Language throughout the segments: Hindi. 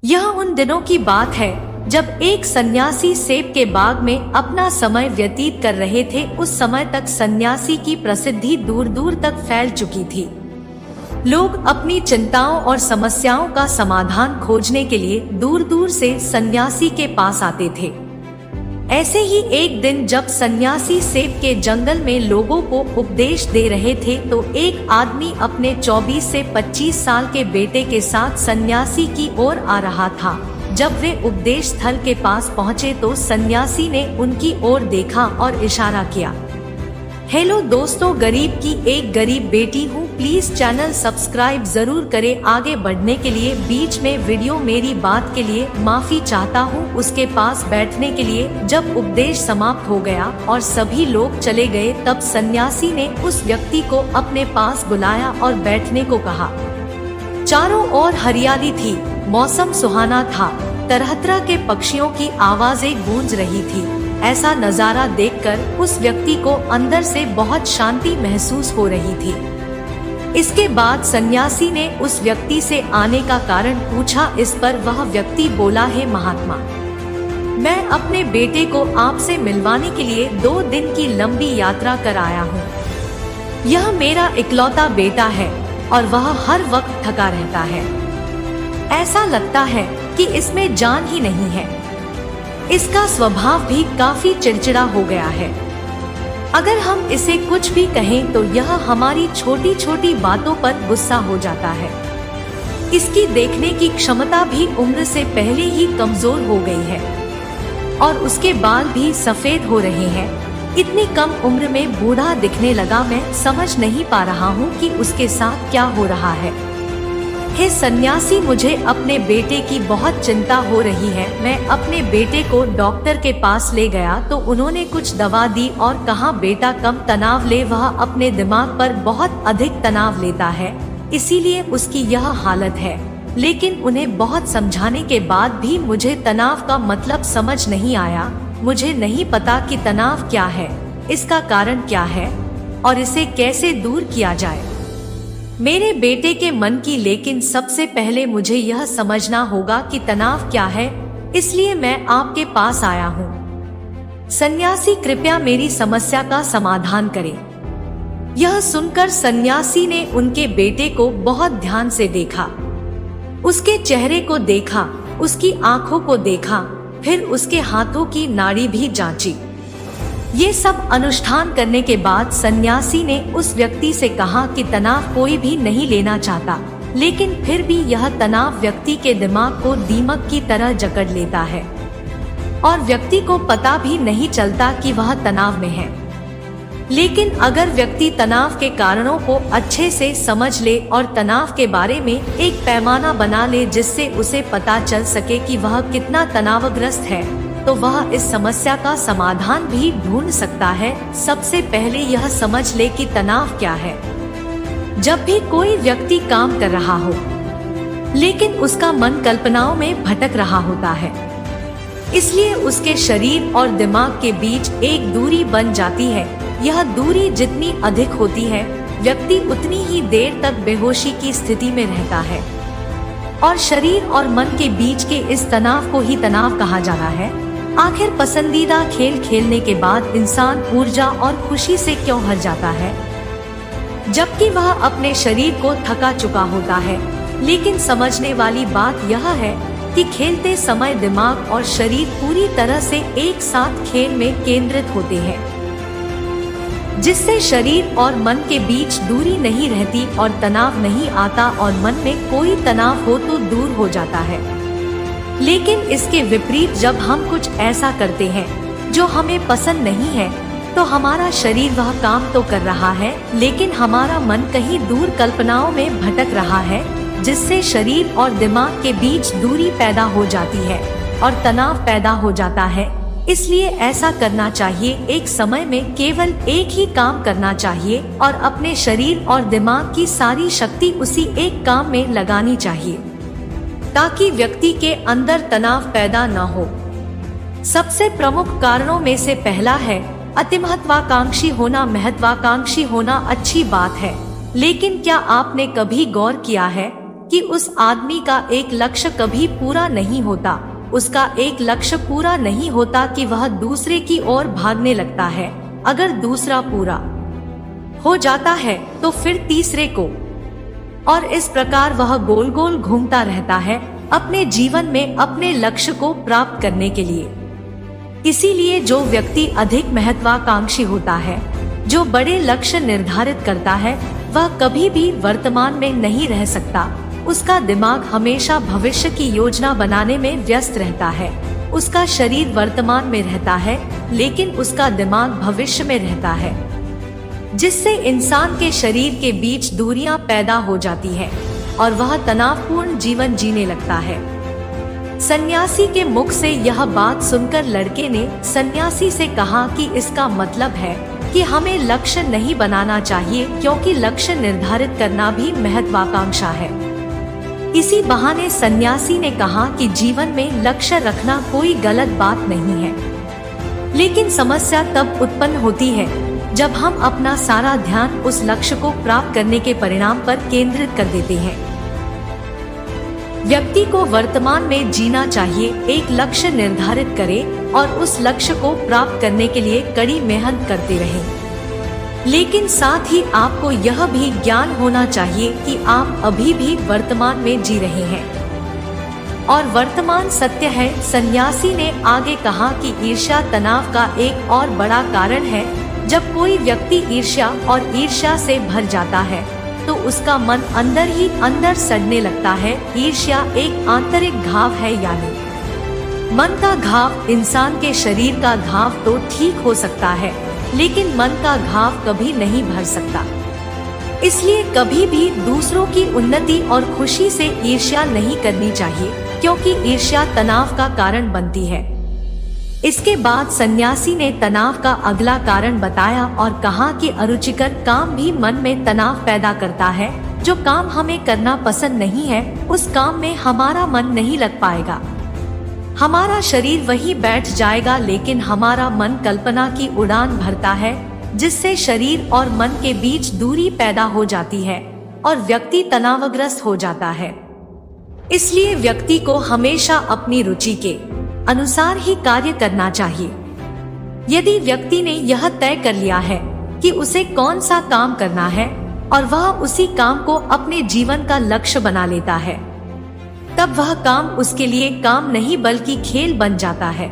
यह उन दिनों की बात है जब एक सन्यासी सेब के बाग में अपना समय व्यतीत कर रहे थे। उस समय तक सन्यासी की प्रसिद्धि दूर दूर तक फैल चुकी थी। लोग अपनी चिंताओं और समस्याओं का समाधान खोजने के लिए दूर दूर से सन्यासी के पास आते थे। ऐसे ही एक दिन जब सन्यासी सेब के जंगल में लोगों को उपदेश दे रहे थे तो एक आदमी अपने 24 से 25 साल के बेटे के साथ सन्यासी की ओर आ रहा था। जब वे उपदेश स्थल के पास पहुंचे तो सन्यासी ने उनकी ओर देखा और इशारा किया। हेलो दोस्तों, गरीब की एक गरीब बेटी हूँ, प्लीज चैनल सब्सक्राइब जरूर करें। आगे बढ़ने के लिए बीच में वीडियो मेरी बात के लिए माफी चाहता हूँ। उसके पास बैठने के लिए जब उपदेश समाप्त हो गया और सभी लोग चले गए तब सन्यासी ने उस व्यक्ति को अपने पास बुलाया और बैठने को कहा। चारों ओर हरियाली थी, मौसम सुहाना था, तरह तरह के पक्षियों की आवाजें गूंज रही थी। ऐसा नजारा देखकर उस व्यक्ति को अंदर से बहुत शांति महसूस हो रही थी। इसके बाद सन्यासी ने उस व्यक्ति से आने का कारण पूछा। इस पर वह व्यक्ति बोला, है महात्मा, मैं अपने बेटे को आपसे मिलवाने के लिए 2 दिन की लंबी यात्रा कर आया हूँ। यह मेरा इकलौता बेटा है और वह हर वक्त थका रहता है। ऐसा लगता है कि इसमें जान ही नहीं है। इसका स्वभाव भी काफी चिड़चिड़ा हो गया है। अगर हम इसे कुछ भी कहें तो यह हमारी छोटी छोटी बातों पर गुस्सा हो जाता है। इसकी देखने की क्षमता भी उम्र से पहले ही कमजोर हो गई है और उसके बाल भी सफेद हो रहे हैं। इतनी कम उम्र में बूढ़ा दिखने लगा। मैं समझ नहीं पा रहा हूँ कि उसके साथ क्या हो रहा है। हे सन्यासी, मुझे अपने बेटे की बहुत चिंता हो रही है। मैं अपने बेटे को डॉक्टर के पास ले गया तो उन्होंने कुछ दवा दी और कहा बेटा कम तनाव ले। वह अपने दिमाग पर बहुत अधिक तनाव लेता है, इसीलिए उसकी यह हालत है। लेकिन उन्हें बहुत समझाने के बाद भी मुझे तनाव का मतलब समझ नहीं आया। मुझे नहीं पता कि तनाव क्या है, इसका कारण क्या है और इसे कैसे दूर किया जाए मेरे बेटे के मन की। लेकिन सबसे पहले मुझे यह समझना होगा कि तनाव क्या है, इसलिए मैं आपके पास आया हूँ। सन्यासी, कृपया मेरी समस्या का समाधान करें। यह सुनकर सन्यासी ने उनके बेटे को बहुत ध्यान से देखा। उसके चेहरे को देखा, उसकी आंखों को देखा, फिर उसके हाथों की नाड़ी भी जांची। ये सब अनुष्ठान करने के बाद सन्यासी ने उस व्यक्ति से कहा कि तनाव कोई भी नहीं लेना चाहता, लेकिन फिर भी यह तनाव व्यक्ति के दिमाग को दीमक की तरह जकड़ लेता है और व्यक्ति को पता भी नहीं चलता कि वह तनाव में है। लेकिन अगर व्यक्ति तनाव के कारणों को अच्छे से समझ ले और तनाव के बारे में एक पैमाना बना ले जिससे उसे पता चल सके कि वह कितना तनावग्रस्त है, तो वह इस समस्या का समाधान भी ढूंढ सकता है। सबसे पहले यह समझ ले कि तनाव क्या है। जब भी कोई व्यक्ति काम कर रहा हो लेकिन उसका मन कल्पनाओं में भटक रहा होता है, इसलिए उसके शरीर और दिमाग के बीच एक दूरी बन जाती है। यह दूरी जितनी अधिक होती है, व्यक्ति उतनी ही देर तक बेहोशी की स्थिति में रहता है और शरीर और मन के बीच के इस तनाव को ही तनाव कहा जाता है। आखिर पसंदीदा खेल खेलने के बाद इंसान ऊर्जा और खुशी से क्यों भर जाता है, जबकि वह अपने शरीर को थका चुका होता है। लेकिन समझने वाली बात यह है कि खेलते समय दिमाग और शरीर पूरी तरह से एक साथ खेल में केंद्रित होते हैं, जिससे शरीर और मन के बीच दूरी नहीं रहती और तनाव नहीं आता और मन में कोई तनाव हो तो दूर हो जाता है। लेकिन इसके विपरीत जब हम कुछ ऐसा करते हैं जो हमें पसंद नहीं है तो हमारा शरीर वह काम तो कर रहा है, लेकिन हमारा मन कहीं दूर कल्पनाओं में भटक रहा है, जिससे शरीर और दिमाग के बीच दूरी पैदा हो जाती है और तनाव पैदा हो जाता है। इसलिए ऐसा करना चाहिए, एक समय में केवल एक ही काम करना चाहिए और अपने शरीर और दिमाग की सारी शक्ति उसी एक काम में लगानी चाहिए ताकि व्यक्ति के अंदर तनाव पैदा न हो। सबसे प्रमुख कारणों में से पहला है अतिमहत्वाकांक्षी होना। महत्वाकांक्षी होना अच्छी बात है, लेकिन क्या आपने कभी गौर किया है कि उस आदमी का एक लक्ष्य कभी पूरा नहीं होता। उसका एक लक्ष्य पूरा नहीं होता कि वह दूसरे की ओर भागने लगता है। अगर दूसरा पूरा हो जाता है तो फिर तीसरे को, और इस प्रकार वह गोल गोल घूमता रहता है अपने जीवन में अपने लक्ष्य को प्राप्त करने के लिए। इसीलिए जो व्यक्ति अधिक महत्वाकांक्षी होता है, जो बड़े लक्ष्य निर्धारित करता है, वह कभी भी वर्तमान में नहीं रह सकता। उसका दिमाग हमेशा भविष्य की योजना बनाने में व्यस्त रहता है। उसका शरीर वर्तमान में रहता है, लेकिन उसका दिमाग भविष्य में रहता है, जिससे इंसान के शरीर के बीच दूरियां पैदा हो जाती है और वह तनावपूर्ण जीवन जीने लगता है। सन्यासी के मुख से यह बात सुनकर लड़के ने सन्यासी से कहा कि इसका मतलब है कि हमें लक्ष्य नहीं बनाना चाहिए, क्योंकि लक्ष्य निर्धारित करना भी महत्वाकांक्षा है। इसी बहाने सन्यासी ने कहा कि जीवन में लक्ष्य रखना कोई गलत बात नहीं है, लेकिन समस्या तब उत्पन्न होती है जब हम अपना सारा ध्यान उस लक्ष्य को प्राप्त करने के परिणाम पर केंद्रित कर देते हैं। व्यक्ति को वर्तमान में जीना चाहिए, एक लक्ष्य निर्धारित करे और उस लक्ष्य को प्राप्त करने के लिए कड़ी मेहनत करते रहें। लेकिन साथ ही आपको यह भी ज्ञान होना चाहिए कि आप अभी भी वर्तमान में जी रहे हैं और वर्तमान सत्य है। सन्यासी ने आगे कहा कि ईर्ष्या तनाव का एक और बड़ा कारण है। जब कोई व्यक्ति ईर्ष्या से भर जाता है तो उसका मन अंदर ही अंदर सड़ने लगता है। ईर्ष्या एक आंतरिक घाव है, यानी मन का घाव। इंसान के शरीर का घाव तो ठीक हो सकता है, लेकिन मन का घाव कभी नहीं भर सकता। इसलिए कभी भी दूसरों की उन्नति और खुशी से ईर्ष्या नहीं करनी चाहिए, क्योंकि ईर्ष्या तनाव का कारण बनती है। इसके बाद सन्यासी ने तनाव का अगला कारण बताया और कहा कि अरुचिकर काम भी मन में तनाव पैदा करता है। जो काम हमें करना पसंद नहीं है, उस काम में हमारा मन नहीं लग पाएगा। हमारा शरीर वहीं बैठ जाएगा, लेकिन हमारा मन कल्पना की उड़ान भरता है, जिससे शरीर और मन के बीच दूरी पैदा हो जाती है और व्यक्ति तनावग्रस्त हो जाता है। इसलिए व्यक्ति को हमेशा अपनी रुचि के अनुसार ही कार्य करना चाहिए। यदि व्यक्ति ने यह तय कर लिया है कि उसे कौन सा काम करना है और वह उसी काम को अपने जीवन का लक्ष्य बना लेता है, तब वह काम उसके लिए काम नहीं बल्कि खेल बन जाता है।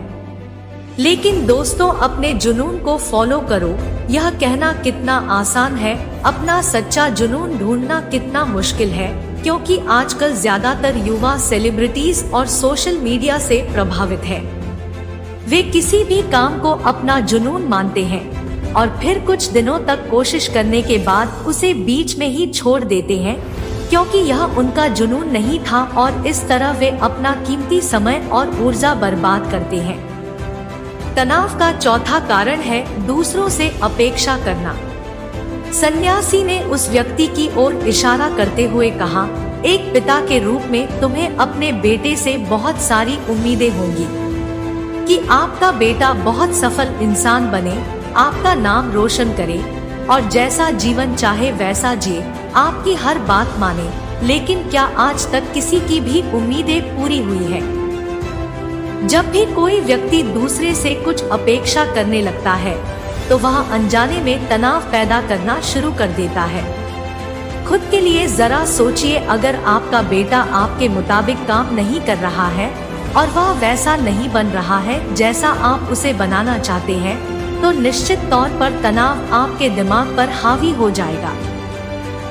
लेकिन दोस्तों, अपने जुनून को फॉलो करो, यह कहना कितना आसान है, अपना सच्चा जुनून ढूंढना कितना मुश्किल है, क्योंकि आजकल ज्यादातर युवा सेलिब्रिटीज और सोशल मीडिया से प्रभावित है। वे किसी भी काम को अपना जुनून मानते हैं और फिर कुछ दिनों तक कोशिश करने के बाद उसे बीच में ही छोड़ देते हैं, क्योंकि यह उनका जुनून नहीं था और इस तरह वे अपना कीमती समय और ऊर्जा बर्बाद करते हैं। तनाव का चौथा कारण है दूसरों से अपेक्षा करना। सन्यासी ने उस व्यक्ति की ओर इशारा करते हुए कहा, एक पिता के रूप में तुम्हें अपने बेटे से बहुत सारी उम्मीदें होंगी कि आपका बेटा बहुत सफल इंसान बने, आपका नाम रोशन करे और जैसा जीवन चाहे वैसा जिए, आपकी हर बात माने। लेकिन क्या आज तक किसी की भी उम्मीदें पूरी हुई है? जब भी कोई व्यक्ति दूसरे से कुछ अपेक्षा करने लगता है तो वह अनजाने में तनाव पैदा करना शुरू कर देता है। खुद के लिए जरा सोचिए, अगर आपका बेटा आपके मुताबिक काम नहीं कर रहा है और वह वैसा नहीं बन रहा है जैसा आप उसे बनाना चाहते हैं, तो निश्चित तौर पर तनाव आपके दिमाग पर हावी हो जाएगा।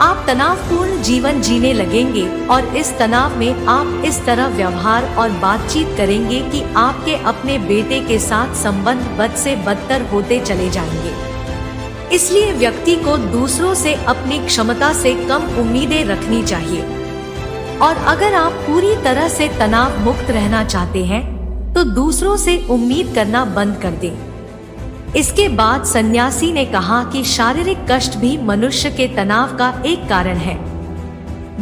आप तनावपूर्ण जीवन जीने लगेंगे और इस तनाव में आप इस तरह व्यवहार और बातचीत करेंगे कि आपके अपने बेटे के साथ संबंध बद से बदतर होते चले जाएंगे। इसलिए व्यक्ति को दूसरों से अपनी क्षमता से कम उम्मीदें रखनी चाहिए और अगर आप पूरी तरह से तनाव मुक्त रहना चाहते हैं तो दूसरों से उम्मीद करना बंद कर दें। इसके बाद सन्यासी ने कहा कि शारीरिक कष्ट भी मनुष्य के तनाव का एक कारण है।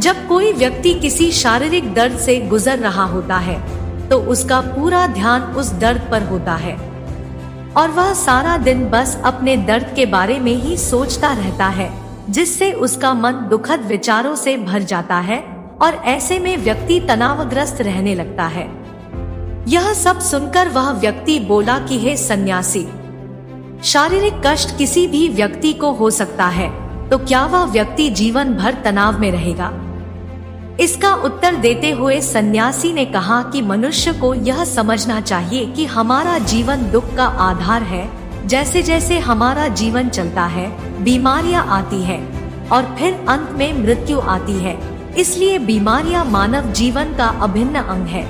जब कोई व्यक्ति किसी शारीरिक दर्द से गुजर रहा होता है तो उसका पूरा ध्यान उस दर्द पर होता है और वह सारा दिन बस अपने दर्द के बारे में ही सोचता रहता है, जिससे उसका मन दुखद विचारों से भर जाता है और ऐसे में व्यक्ति तनावग्रस्त रहने लगता है। यह सब सुनकर वह व्यक्ति बोला कि हे सन्यासी, शारीरिक कष्ट किसी भी व्यक्ति को हो सकता है, तो क्या वह व्यक्ति जीवन भर तनाव में रहेगा? इसका उत्तर देते हुए सन्यासी ने कहा कि मनुष्य को यह समझना चाहिए कि हमारा जीवन दुख का आधार है। जैसे जैसे हमारा जीवन चलता है, बीमारियां आती है और फिर अंत में मृत्यु आती है। इसलिए बीमारियां मानव जीवन का अभिन्न अंग है।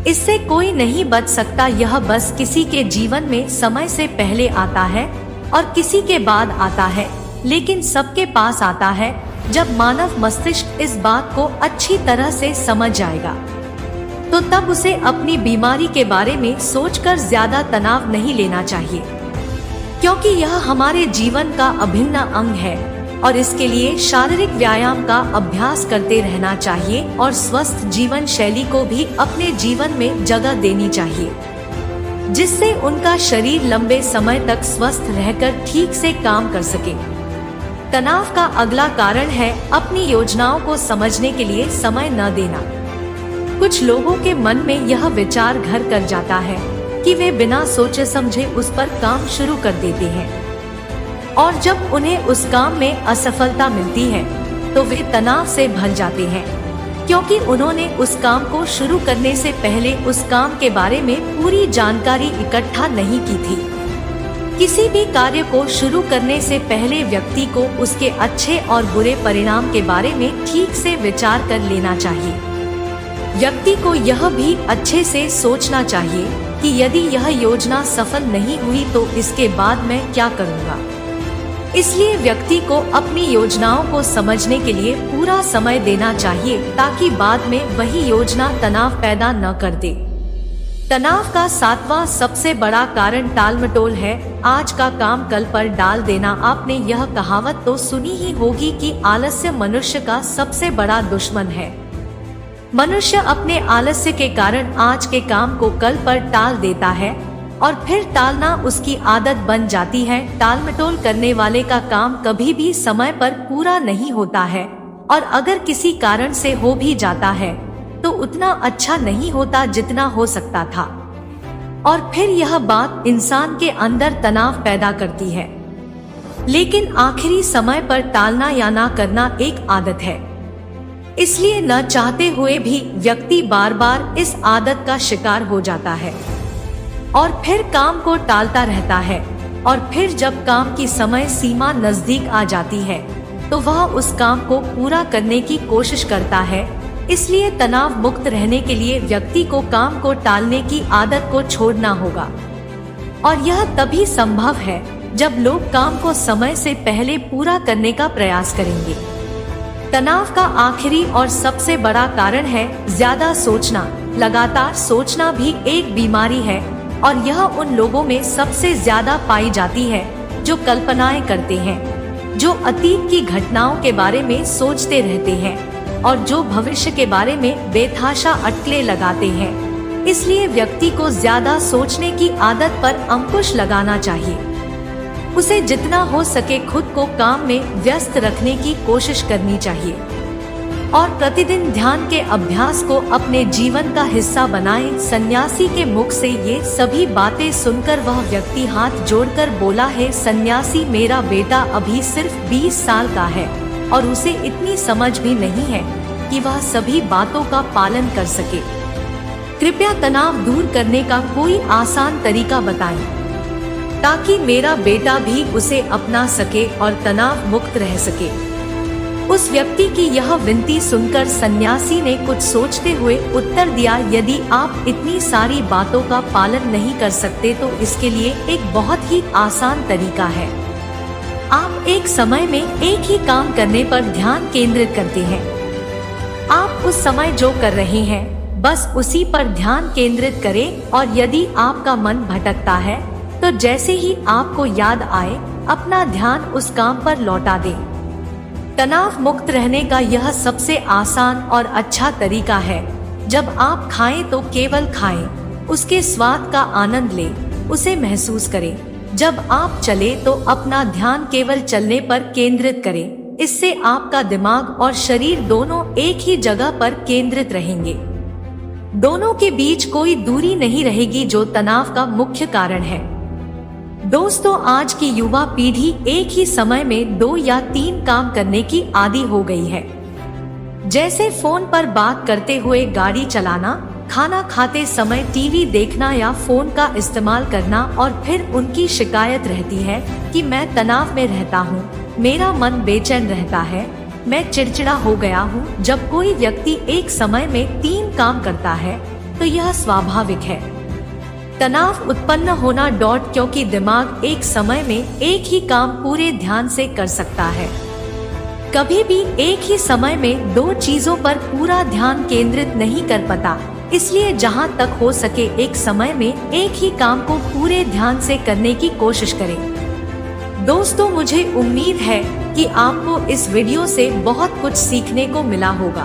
इससे कोई नहीं बच सकता। यह बस किसी के जीवन में समय से पहले आता है और किसी के बाद आता है, लेकिन सबके पास आता है जब मानव मस्तिष्क इस बात को अच्छी तरह से समझ जाएगा। तो तब उसे अपनी बीमारी के बारे में सोचकर ज्यादा तनाव नहीं लेना चाहिए, क्योंकि यह हमारे जीवन का अभिन्न अंग है और इसके लिए शारीरिक व्यायाम का अभ्यास करते रहना चाहिए और स्वस्थ जीवन शैली को भी अपने जीवन में जगह देनी चाहिए, जिससे उनका शरीर लंबे समय तक स्वस्थ रहकर ठीक से काम कर सके। तनाव का अगला कारण है अपनी योजनाओं को समझने के लिए समय न देना। कुछ लोगों के मन में यह विचार घर कर जाता है कि वे बिना सोचे समझे उस पर काम शुरू कर देते हैं, और जब उन्हें उस काम में असफलता मिलती है तो वे तनाव से भर जाते हैं, क्योंकि उन्होंने उस काम को शुरू करने से पहले उस काम के बारे में पूरी जानकारी इकट्ठा नहीं की थी। किसी भी कार्य को शुरू करने से पहले व्यक्ति को उसके अच्छे और बुरे परिणाम के बारे में ठीक से विचार कर लेना चाहिए। व्यक्ति को यह भी अच्छे से सोचना चाहिए कि यदि यह योजना सफल नहीं हुई तो इसके बाद मैं क्या करूँगा। इसलिए व्यक्ति को अपनी योजनाओं को समझने के लिए पूरा समय देना चाहिए, ताकि बाद में वही योजना तनाव पैदा न कर दे। तनाव का 7वां सबसे बड़ा कारण टालमटोल है। आज का काम कल पर डाल देना। आपने यह कहावत तो सुनी ही होगी कि आलस्य मनुष्य का सबसे बड़ा दुश्मन है। मनुष्य अपने आलस्य के कारण आज के काम को कल पर टाल देता है और फिर टालना उसकी आदत बन जाती है। टालमटोल करने वाले का काम कभी भी समय पर पूरा नहीं होता है, और अगर किसी कारण से हो भी जाता है तो उतना अच्छा नहीं होता जितना हो सकता था, और फिर यह बात इंसान के अंदर तनाव पैदा करती है। लेकिन आखिरी समय पर टालना या ना करना एक आदत है, इसलिए न चाहते हुए भी व्यक्ति बार बार इस आदत का शिकार हो जाता है और फिर काम को टालता रहता है, और फिर जब काम की समय सीमा नजदीक आ जाती है तो वह उस काम को पूरा करने की कोशिश करता है। इसलिए तनाव मुक्त रहने के लिए व्यक्ति को काम को टालने की आदत को छोड़ना होगा, और यह तभी संभव है जब लोग काम को समय से पहले पूरा करने का प्रयास करेंगे। तनाव का आखिरी और सबसे बड़ा कारण है ज्यादा सोचना। लगातार सोचना भी एक बीमारी है, और यह उन लोगों में सबसे ज्यादा पाई जाती है जो कल्पनाएं करते हैं, जो अतीत की घटनाओं के बारे में सोचते रहते हैं और जो भविष्य के बारे में बेतहाशा अटकलें लगाते हैं। इसलिए व्यक्ति को ज्यादा सोचने की आदत पर अंकुश लगाना चाहिए। उसे जितना हो सके खुद को काम में व्यस्त रखने की कोशिश करनी चाहिए, और प्रतिदिन ध्यान के अभ्यास को अपने जीवन का हिस्सा बनाएं। सन्यासी के मुख से ये सभी बातें सुनकर वह व्यक्ति हाथ जोड़कर बोला, है सन्यासी, मेरा बेटा अभी सिर्फ 20 साल का है और उसे इतनी समझ भी नहीं है कि वह सभी बातों का पालन कर सके। कृपया तनाव दूर करने का कोई आसान तरीका बताएं, ताकि मेरा बेटा भी उसे अपना सके और तनाव मुक्त रह सके। उस व्यक्ति की यह विनती सुनकर सन्यासी ने कुछ सोचते हुए उत्तर दिया, यदि आप इतनी सारी बातों का पालन नहीं कर सकते तो इसके लिए एक बहुत ही आसान तरीका है। आप एक समय में एक ही काम करने पर ध्यान केंद्रित करते हैं। आप उस समय जो कर रहे हैं बस उसी पर ध्यान केंद्रित करें, और यदि आपका मन भटकता है तो जैसे ही आपको याद आए अपना ध्यान उस काम पर लौटा दें। तनाव मुक्त रहने का यह सबसे आसान और अच्छा तरीका है। जब आप खाएं तो केवल खाएं, उसके स्वाद का आनंद लें, उसे महसूस करें। जब आप चले तो अपना ध्यान केवल चलने पर केंद्रित करें। इससे आपका दिमाग और शरीर दोनों एक ही जगह पर केंद्रित रहेंगे। दोनों के बीच कोई दूरी नहीं रहेगी, जो तनाव का मुख्य कारण है। दोस्तों, आज की युवा पीढ़ी एक ही समय में 2 या 3 काम करने की आदी हो गई है, जैसे फोन पर बात करते हुए गाड़ी चलाना, खाना खाते समय टीवी देखना या फोन का इस्तेमाल करना। और फिर उनकी शिकायत रहती है कि मैं तनाव में रहता हूँ, मेरा मन बेचैन रहता है, मैं चिड़चिड़ा हो गया हूँ। जब कोई व्यक्ति एक समय में 3 काम करता है तो यह स्वाभाविक है। तनाव उत्पन्न होना क्योंकि दिमाग एक समय में एक ही काम पूरे ध्यान से कर सकता है। कभी भी एक ही समय में 2 चीजों पर पूरा ध्यान केंद्रित नहीं कर पाता, इसलिए जहां तक हो सके एक समय में एक ही काम को पूरे ध्यान से करने की कोशिश करें। दोस्तों, मुझे उम्मीद है कि आपको इस वीडियो से बहुत कुछ सीखने को मिला होगा।